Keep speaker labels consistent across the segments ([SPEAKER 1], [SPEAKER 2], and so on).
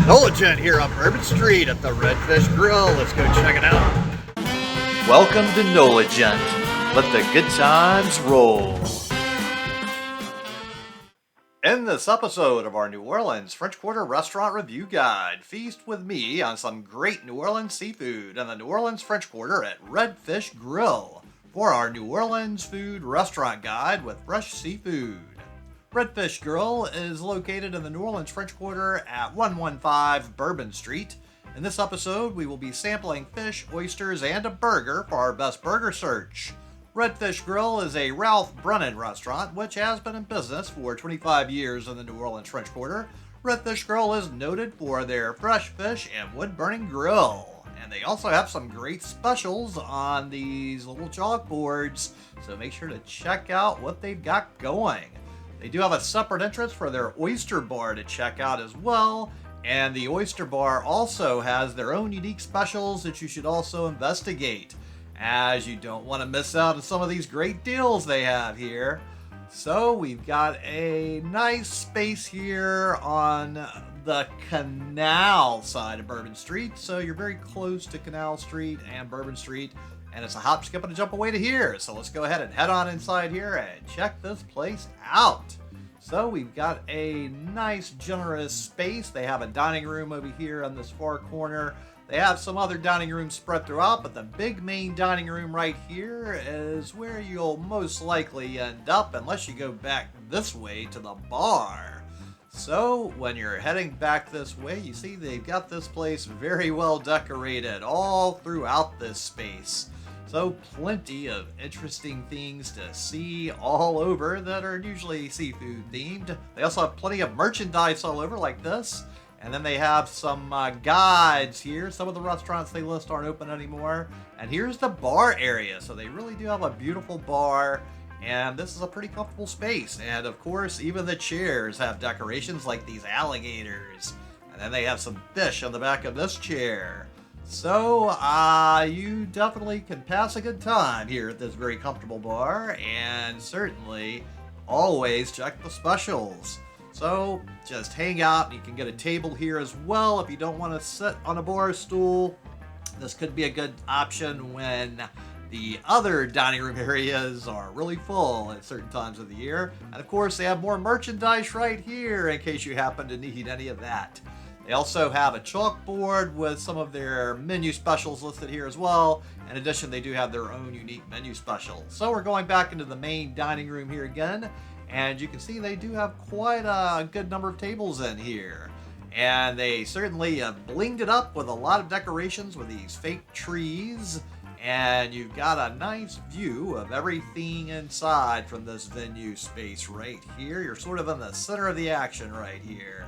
[SPEAKER 1] NOLA Gent here on Bourbon Street at the Redfish Grill. Let's go check it out.
[SPEAKER 2] Welcome to NOLA Gent. Let the good times roll. In this episode of our New Orleans French Quarter Restaurant Review Guide, feast with me on some great New Orleans seafood in the New Orleans French Quarter at Redfish Grill for our New Orleans Food Restaurant Guide with fresh seafood. Redfish Grill is located in the New Orleans French Quarter at 115 Bourbon Street. In this episode, we will be sampling fish, oysters, and a burger for our best burger search. Redfish Grill is a Ralph Brennan restaurant, which has been in business for 25 years in the New Orleans French Quarter. Redfish Grill is noted for their fresh fish and wood-burning grill. And they also have some great specials on these little chalkboards, so make sure to check out what they've got going. They do have a separate entrance for their oyster bar to check out as well, and the oyster bar also has their own unique specials that you should also investigate, as you don't want to miss out on some of these great deals they have here. So we've got a nice space here on the Canal side of Bourbon Street, so you're very close to Canal Street and Bourbon Street, and it's a hop, skip, and a jump away to here. So let's go ahead and head on inside here and check this place out. So we've got a nice, generous space. They have a dining room over here on this far corner. They have some other dining rooms spread throughout, but the big main dining room right here is where you'll most likely end up, unless you go back this way to the bar. So when you're heading back this way, you see they've got this place very well decorated all throughout this space. So plenty of interesting things to see all over that are usually seafood themed. They also have plenty of merchandise all over like this. And then they have some guides here. Some of the restaurants they list aren't open anymore. And here's the bar area. So they really do have a beautiful bar. And this is a pretty comfortable space. And of course, even the chairs have decorations like these alligators. And then they have some fish on the back of this chair. So, you definitely can pass a good time here at this very comfortable bar, and certainly always check the specials. So, just hang out. You can get a table here as well if you don't want to sit on a bar stool. This could be a good option when the other dining room areas are really full at certain times of the year. And of course, they have more merchandise right here in case you happen to need any of that. They also have a chalkboard with some of their menu specials listed here as well. In addition, they do have their own unique menu specials. So we're going back into the main dining room here again. And you can see they do have quite a good number of tables in here. And they certainly blinged it up with a lot of decorations with these fake trees. And you've got a nice view of everything inside from this venue space right here. You're sort of in the center of the action right here.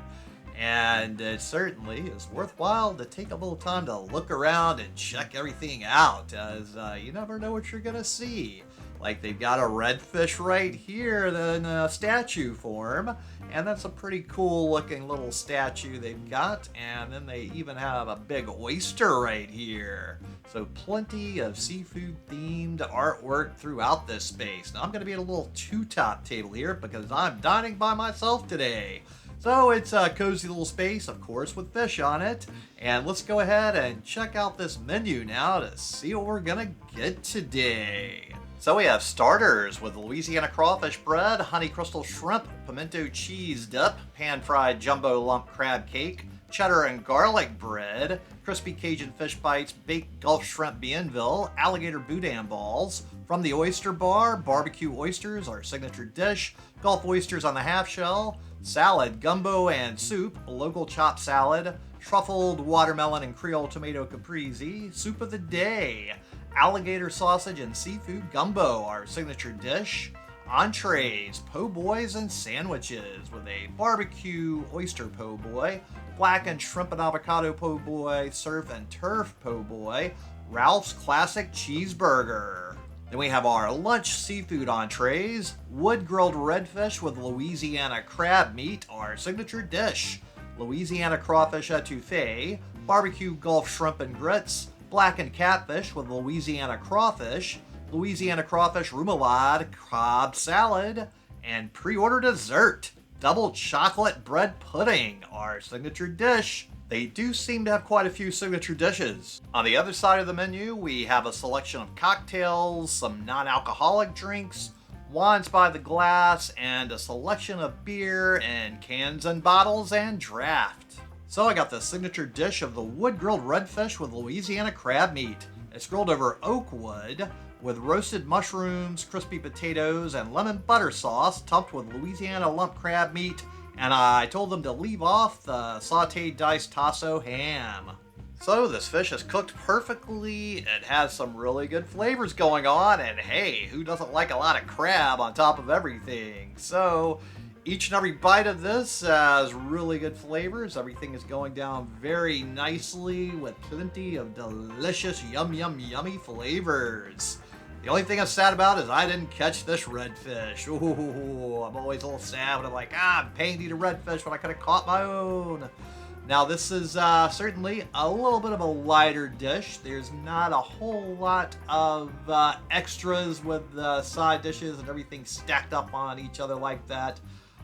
[SPEAKER 2] And it certainly is worthwhile to take a little time to look around and check everything out, as you never know what you're going to see. Like they've got a redfish right here in a statue form, and that's a pretty cool looking little statue they've got. And then they even have a big oyster right here. So plenty of seafood themed artwork throughout this space. Now I'm going to be at a little two-top table here because I'm dining by myself today. So it's a cozy little space, of course, with fish on it. And let's go ahead and check out this menu now to see what we're gonna get today. So we have starters with Louisiana crawfish bread, honey crystal shrimp, pimento cheese dip, pan-fried jumbo lump crab cake, cheddar and garlic bread, crispy Cajun fish bites, baked Gulf shrimp bienville, alligator boudin balls. From the oyster bar, barbecue oysters, our signature dish, Gulf oysters on the half shell, salad, gumbo and soup, local chopped salad, truffled watermelon and Creole tomato caprese, soup of the day, alligator sausage and seafood gumbo, our signature dish, entrees, po' boys and sandwiches with a barbecue oyster po' boy, blackened shrimp and avocado po' boy, surf and turf po' boy, Ralph's classic cheeseburger. Then we have our lunch seafood entrees, wood-grilled redfish with Louisiana crab meat, our signature dish, Louisiana crawfish etouffee, barbecue Gulf shrimp and grits, blackened catfish with Louisiana crawfish remoulade, crab salad, and pre-order dessert. double chocolate bread pudding, our signature dish. They do seem to have quite a few signature dishes. On the other side of the menu, we have a selection of cocktails, some non-alcoholic drinks, wines by the glass, and a selection of beer in cans and bottles and draft. So I got the signature dish of the wood-grilled redfish with Louisiana crab meat. It's grilled over oak wood with roasted mushrooms, crispy potatoes, and lemon butter sauce topped with Louisiana lump crab meat, and I told them to leave off the sauteed diced tasso ham. So this fish is cooked perfectly, it has some really good flavors going on, and hey, who doesn't like a lot of crab on top of everything? So each and every bite of this has really good flavors. Everything is going down very nicely with plenty of delicious yummy flavors. The only thing I'm sad about is I didn't catch this redfish. Ooh, I'm always a little sad when I'm like, I'm paying to eat a redfish when I could have caught my own. Now this is certainly a little bit of a lighter dish. There's not a whole lot of extras with side dishes and everything stacked up on each other like that.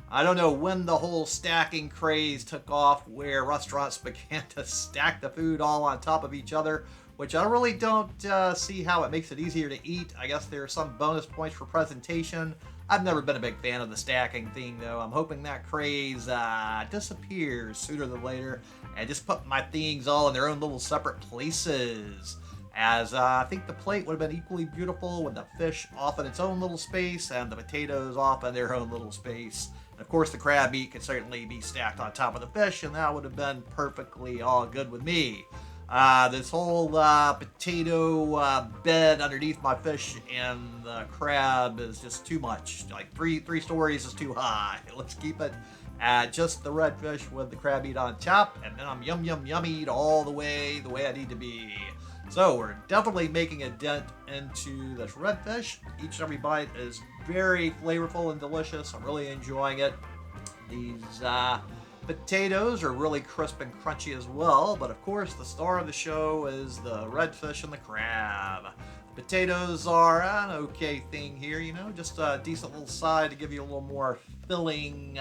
[SPEAKER 2] I don't know when the whole stacking craze took off where restaurants began to stack the food all on top of each other, which I really don't see how it makes it easier to eat. I guess there are some bonus points for presentation. I've never been a big fan of the stacking thing, though. I'm hoping that craze disappears sooner than later and just put my things all in their own little separate places. As I think the plate would have been equally beautiful with the fish off in its own little space and the potatoes off in their own little space. And of course, the crab meat could certainly be stacked on top of the fish, and that would have been perfectly all good with me. This whole potato bed underneath my fish and the crab is just too much. Like three stories is too high. Let's keep it at just the redfish with the crab meat on top, and then I'm yummy all the way I need to be. So we're definitely making a dent into this redfish. Each and every bite is very flavorful and delicious. I'm really enjoying it. These potatoes are really crisp and crunchy as well, but of course the star of the show is the redfish and the crab. The potatoes are an okay thing here, you know, just a decent little side to give you a little more filling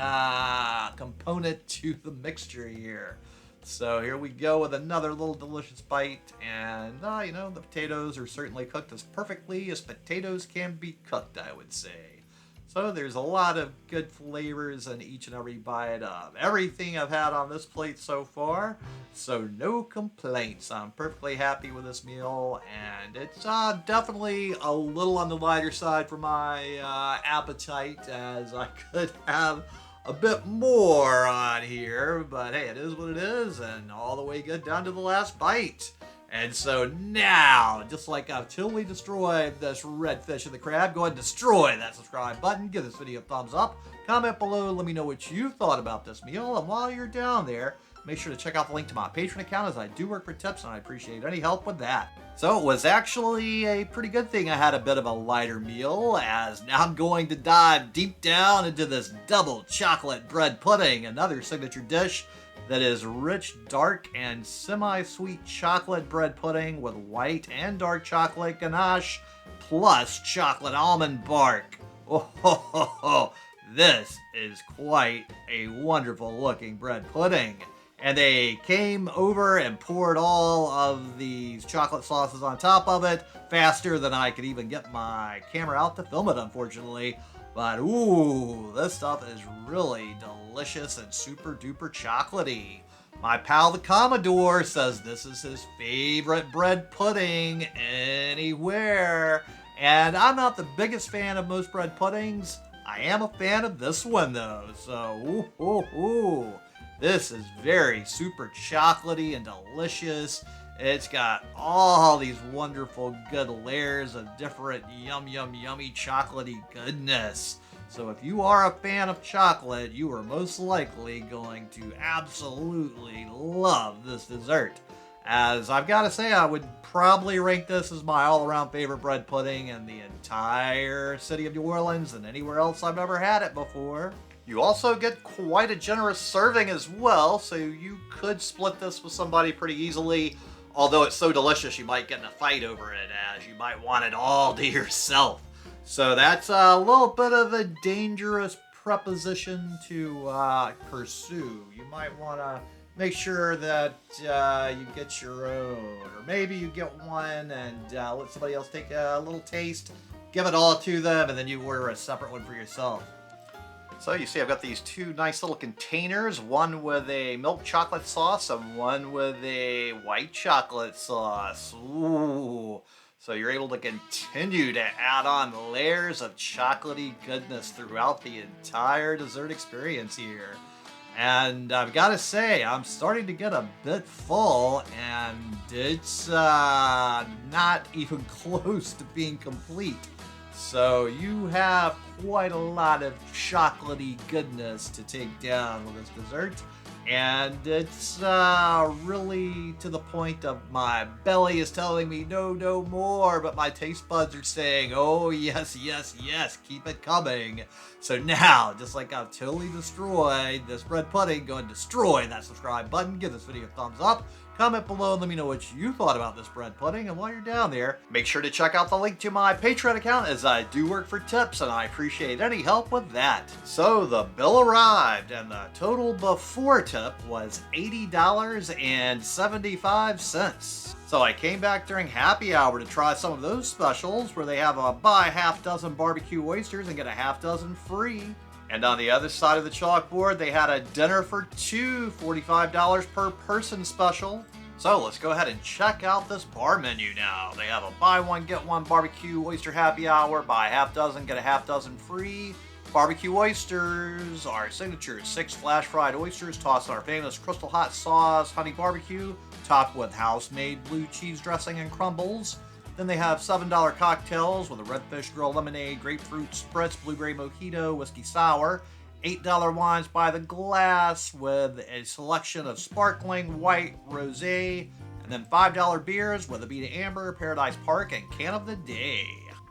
[SPEAKER 2] component to the mixture here. So here we go with another little delicious bite, and you know, the potatoes are certainly cooked as perfectly as potatoes can be cooked, I would say. So there's a lot of good flavors in each and every bite of everything I've had on this plate so far. So no complaints. I'm perfectly happy with this meal, and it's definitely a little on the lighter side for my appetite, as I could have a bit more on here, but hey, it is what it is, and all the way good down to the last bite. And so now, just like I've totally destroyed this redfish and the crab, go ahead and destroy that subscribe button, give this video a thumbs up, comment below, let me know what you thought about this meal, and while you're down there, make sure to check out the link to my Patreon account, as I do work for tips, and I appreciate any help with that. So it was actually a pretty good thing I had a bit of a lighter meal, as now I'm going to dive deep down into this double chocolate bread pudding, another signature dish that is rich, dark, and semi-sweet chocolate bread pudding with white and dark chocolate ganache, plus chocolate almond bark. Oh, this is quite a wonderful looking bread pudding. And they came over and poured all of these chocolate sauces on top of it faster than I could even get my camera out to film it, unfortunately. But ooh, this stuff is really delicious and super duper chocolatey. My pal the Commodore says this is his favorite bread pudding anywhere. And I'm not the biggest fan of most bread puddings. I am a fan of this one though. So ooh. This is very super chocolatey and delicious. It's got all these wonderful good layers of different yummy chocolatey goodness. So if you are a fan of chocolate, you are most likely going to absolutely love this dessert. As I've got to say, I would probably rank this as my all-around favorite bread pudding in the entire city of New Orleans and anywhere else I've ever had it before. You also get quite a generous serving as well, so you could split this with somebody pretty easily. Although it's so delicious, you might get in a fight over it, as you might want it all to yourself. So that's a little bit of a dangerous preposition to pursue. You might want to make sure that you get your own, or maybe you get one and let somebody else take a little taste, give it all to them, and then you order a separate one for yourself. So you see I've got these two nice little containers, one with a milk chocolate sauce and one with a white chocolate sauce. Ooh. So you're able to continue to add on layers of chocolatey goodness throughout the entire dessert experience here. And I've got to say, I'm starting to get a bit full, and it's not even close to being complete. So you have quite a lot of chocolatey goodness to take down with this dessert. And it's really to the point of my belly is telling me no more, but my taste buds are saying, oh yes, keep it coming. So now, just like I've totally destroyed this bread pudding, go and destroy that subscribe button, give this video a thumbs up, comment below and let me know what you thought about this bread pudding. And while you're down there, make sure to check out the link to my Patreon account, as I do work for tips and I appreciate any help with that. So the bill arrived and the total before tip was $80.75. So I came back during happy hour to try some of those specials where they have a buy half dozen barbecue oysters and get a half dozen free. And on the other side of the chalkboard, they had a dinner for two, $45 per person special. So let's go ahead and check out this bar menu now. They have a buy one, get one barbecue oyster happy hour, buy half dozen, get a half dozen free. Barbecue oysters, our signature 6 flash fried oysters, tossed in our famous crystal hot sauce, honey barbecue, topped with house-made blue cheese dressing and crumbles. Then they have $7 cocktails with a redfish grill lemonade, grapefruit spritz, blueberry mojito, whiskey sour. $8 wines by the glass with a selection of sparkling, white, rosé. And then $5 beers with Abita Amber, Paradise Park, and Can of the Day.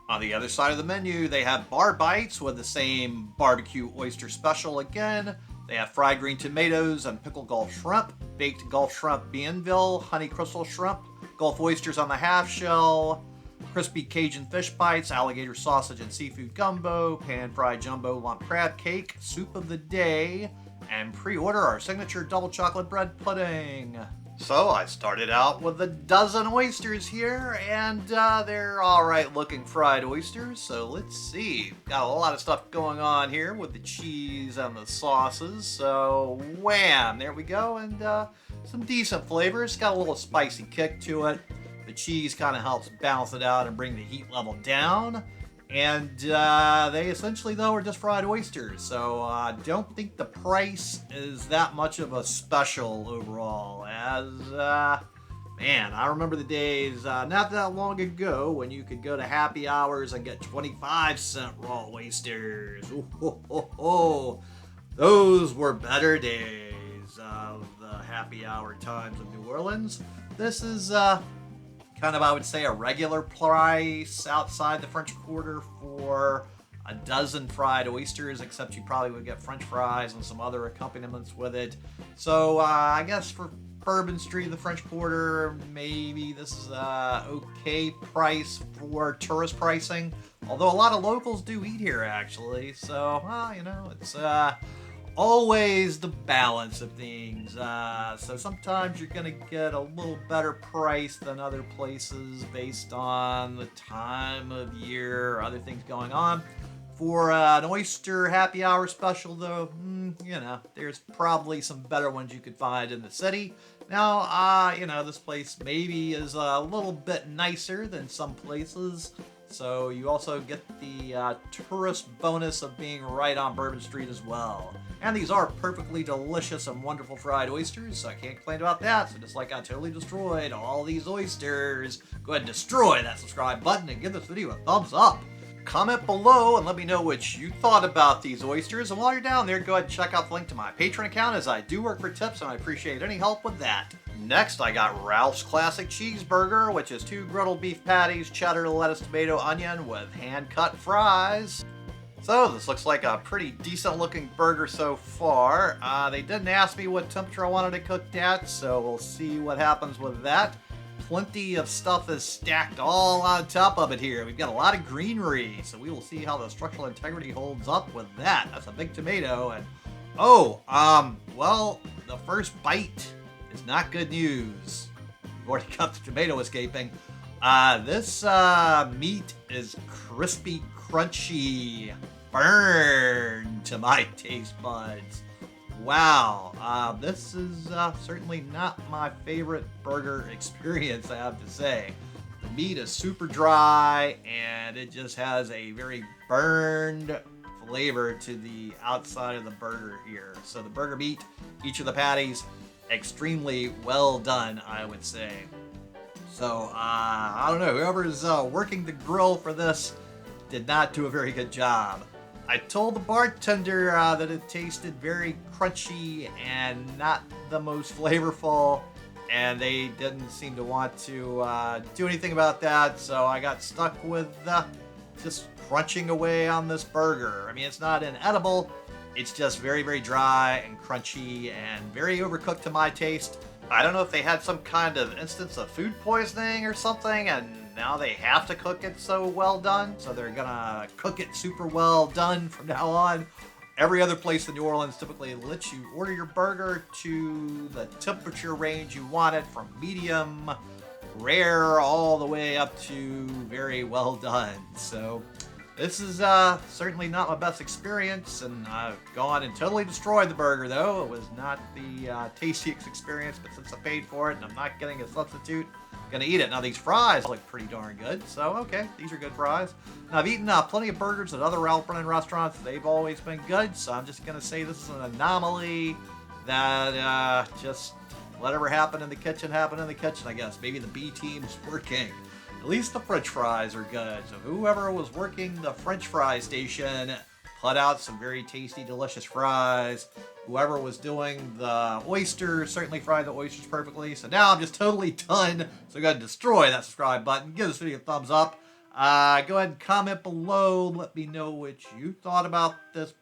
[SPEAKER 2] On the other side of the menu, they have bar bites with the same barbecue oyster special again. They have fried green tomatoes and pickled Gulf shrimp, baked Gulf shrimp Bienville, honey crystal shrimp, Gulf oysters on the half shell, crispy Cajun fish bites, alligator sausage and seafood gumbo, pan-fried jumbo lump crab cake, soup of the day, and pre-order our signature double chocolate bread pudding. So I started out with a dozen oysters here, and they're alright looking fried oysters, so let's see. Got a lot of stuff going on here with the cheese and the sauces, so wham, there we go, and some decent flavors. Got a little spicy kick to it. The cheese kind of helps balance it out and bring the heat level down. And they essentially, though, are just fried oysters. So I don't think the price is that much of a special overall. As, man, I remember the days not that long ago when you could go to happy hours and get 25-cent raw oysters. Ooh, ho, ho, ho. Those were better days of the happy hour times of New Orleans. This is kind of, I would say, a regular price outside the French Quarter for a dozen fried oysters, except you probably would get French fries and some other accompaniments with it. So I guess for Bourbon Street, the French Quarter, maybe this is a okay price for tourist pricing. Although a lot of locals do eat here, actually. So, you know, it's always the balance of things. So sometimes you're going to get a little better price than other places based on the time of year or other things going on. For an oyster happy hour special, though, you know, there's probably some better ones you could find in the city. Now, you know, this place maybe is a little bit nicer than some places. So you also get the tourist bonus of being right on Bourbon Street as well. And these are perfectly delicious and wonderful fried oysters, so I can't complain about that. So just like I totally destroyed all these oysters, go ahead and destroy that subscribe button and give this video a thumbs up. Comment below and let me know what you thought about these oysters. And while you're down there, go ahead and check out the link to my Patreon account, as I do work for tips and I appreciate any help with that. Next, I got Ralph's Classic Cheeseburger, which is 2 griddled beef patties, cheddar, lettuce, tomato, onion with hand-cut fries. So this looks like a pretty decent looking burger so far. They didn't ask me what temperature I wanted it cooked at, so we'll see what happens with that. plenty of stuff is stacked all on top of it here. We've got a lot of greenery, so we will see how the structural integrity holds up with that. That's a big tomato, and well, the first bite is not good news. We've already got the tomato escaping. This meat is crispy, crunchy, burned to my taste buds. Wow, this is certainly not my favorite burger experience, I have to say. The meat is super dry, and it just has a very burned flavor to the outside of the burger here. So the burger meat, each of the patties, extremely well done, I would say. So, I don't know, whoever's working the grill for this did not do a very good job. I told the bartender that it tasted very crunchy and not the most flavorful, and they didn't seem to want to do anything about that, so I got stuck with just crunching away on this burger. I mean, it's not inedible, it's just very, very dry and crunchy and very overcooked to my taste. I don't know if they had some kind of instance of food poisoning or something, and now they have to cook it so well done, so they're gonna cook it super well done from now on. Every other place in New Orleans typically lets you order your burger to the temperature range you want it, from medium, rare, all the way up to very well done. So this is certainly not my best experience, and I've gone and totally destroyed the burger, though. It was not the tastiest experience, but since I paid for it and I'm not getting a substitute, I'm gonna eat it. Now, these fries look pretty darn good, so okay, these are good fries. Now, I've eaten plenty of burgers at other Ralph Brennan restaurants. They've always been good, so I'm just gonna say this is an anomaly that just whatever happened in the kitchen happened in the kitchen, I guess. Maybe the B team's working. At least the French fries are good. So whoever was working the French fry station put out some very tasty, delicious fries. Whoever was doing the oysters certainly fried the oysters perfectly. So now I'm just totally done. So go ahead and destroy that subscribe button. Give this video a thumbs up. Go ahead and comment below. Let me know what you thought about this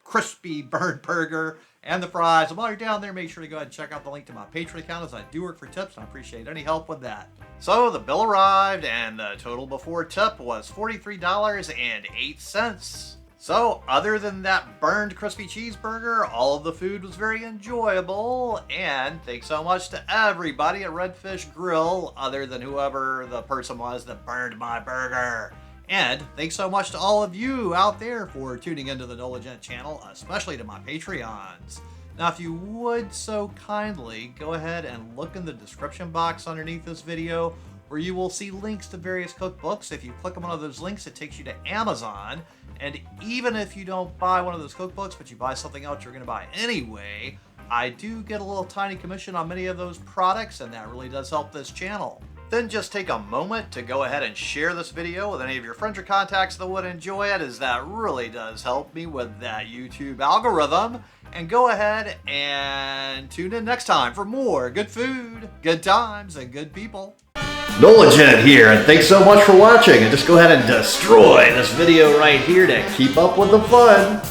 [SPEAKER 2] crispy burnt burger and the fries. And while you're down there, make sure to go ahead and check out the link to my Patreon account, as I do work for tips, and I appreciate any help with that. So the bill arrived, and the total before tip was $43.08. So other than that burned crispy cheeseburger, all of the food was very enjoyable, and thanks so much to everybody at Redfish Grill, other than whoever the person was that burned my burger. And thanks so much to all of you out there for tuning into the NOLA Gent Channel, especially to my Patreons. Now, if you would so kindly, go ahead and look in the description box underneath this video, where you will see links to various cookbooks. If you click on one of those links, it takes you to Amazon. And even if you don't buy one of those cookbooks, but you buy something else you're going to buy anyway, I do get a little tiny commission on many of those products, and that really does help this channel. Then just take a moment to go ahead and share this video with any of your friends or contacts that would enjoy it, as that really does help me with that YouTube algorithm. And go ahead and tune in next time for more good food, good times, and good people. NOLA Gent here, and thanks so much for watching. And just go ahead and destroy this video right here to keep up with the fun.